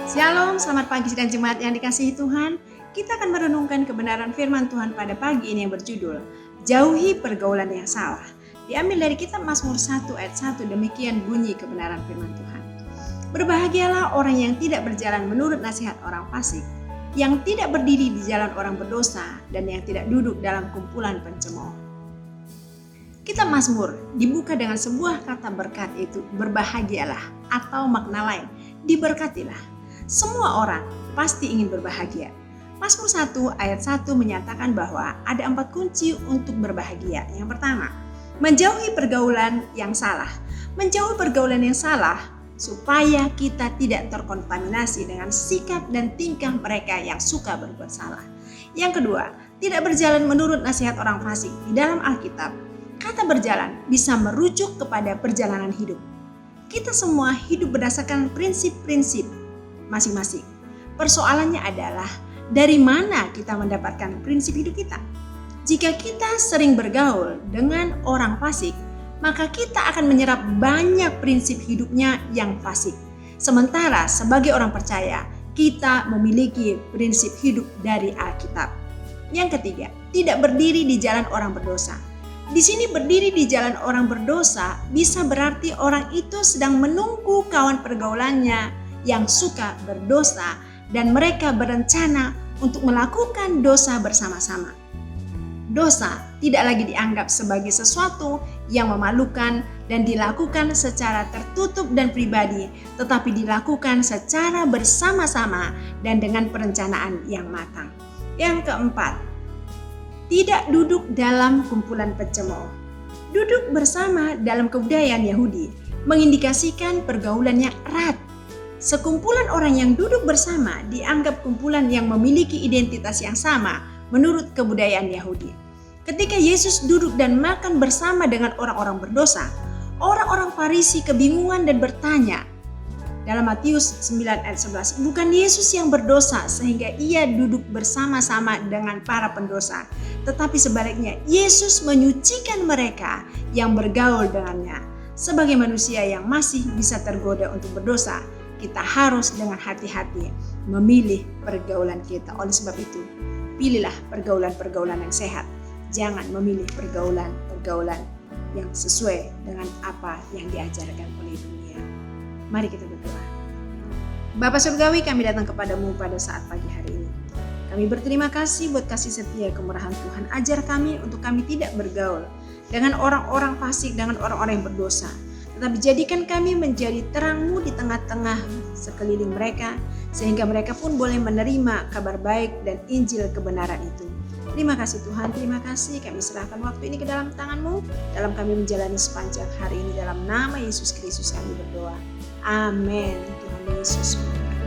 Shalom, selamat pagi dan jemaat yang dikasihi Tuhan. Kita akan merenungkan kebenaran firman Tuhan pada pagi ini yang berjudul Jauhi pergaulan yang salah. Diambil dari kitab Mazmur 1 ayat 1, demikian bunyi kebenaran firman Tuhan. Berbahagialah orang yang tidak berjalan menurut nasihat orang fasik, yang tidak berdiri di jalan orang berdosa, dan yang tidak duduk dalam kumpulan pencemooh. Kitab Mazmur dibuka dengan sebuah kata berkat, itu berbahagialah, atau makna lain, diberkatilah. Semua orang pasti ingin berbahagia. Mazmur 1 ayat 1 menyatakan bahwa ada 4 kunci untuk berbahagia. Yang pertama, menjauhi pergaulan yang salah. Menjauhi pergaulan yang salah supaya kita tidak terkontaminasi dengan sikap dan tingkah mereka yang suka berbuat salah. Yang kedua, tidak berjalan menurut nasihat orang fasik. Di dalam Alkitab, kata berjalan bisa merujuk kepada perjalanan hidup. Kita semua hidup berdasarkan prinsip-prinsip masing-masing. Persoalannya adalah dari mana kita mendapatkan prinsip hidup kita. Jika kita sering bergaul dengan orang fasik, maka kita akan menyerap banyak prinsip hidupnya yang fasik. Sementara sebagai orang percaya, kita memiliki prinsip hidup dari Alkitab. Yang ketiga, tidak berdiri di jalan orang berdosa. Di sini berdiri di jalan orang berdosa bisa berarti orang itu sedang menunggu kawan pergaulannya yang suka berdosa dan mereka berencana untuk melakukan dosa bersama-sama. Dosa tidak lagi dianggap sebagai sesuatu yang memalukan dan dilakukan secara tertutup dan pribadi, tetapi dilakukan secara bersama-sama dan dengan perencanaan yang matang. Yang keempat, tidak duduk dalam kumpulan pencemooh. Duduk bersama dalam kebudayaan Yahudi mengindikasikan pergaulan yang erat. Sekumpulan orang yang duduk bersama dianggap kumpulan yang memiliki identitas yang sama menurut kebudayaan Yahudi. Ketika Yesus duduk dan makan bersama dengan orang-orang berdosa, orang-orang Farisi kebingungan dan bertanya. Dalam Matius 9 ayat 11, bukan Yesus yang berdosa sehingga ia duduk bersama-sama dengan para pendosa, tetapi sebaliknya Yesus menyucikan mereka yang bergaul dengannya. Sebagai manusia yang masih bisa tergoda untuk berdosa, kita harus dengan hati-hati memilih pergaulan kita. Oleh sebab itu, pilihlah pergaulan-pergaulan yang sehat. Jangan memilih pergaulan-pergaulan yang sesuai dengan apa yang diajarkan oleh dunia. Mari kita berdoa. Bapa Surgawi, kami datang kepadamu pada saat pagi hari ini. Kami berterima kasih buat kasih setia kemurahan Tuhan. Ajar kami untuk kami tidak bergaul dengan orang-orang fasik, dengan orang-orang yang berdosa. Tetapi jadikan kami menjadi terang-Mu di tengah-tengah sekeliling mereka, sehingga mereka pun boleh menerima kabar baik dan Injil kebenaran itu. Terima kasih Tuhan, terima kasih. Kami serahkan waktu ini ke dalam tangan-Mu, dalam kami menjalani sepanjang hari ini. Dalam nama Yesus Kristus kami berdoa. Amin. Tuhan Yesus memberkati.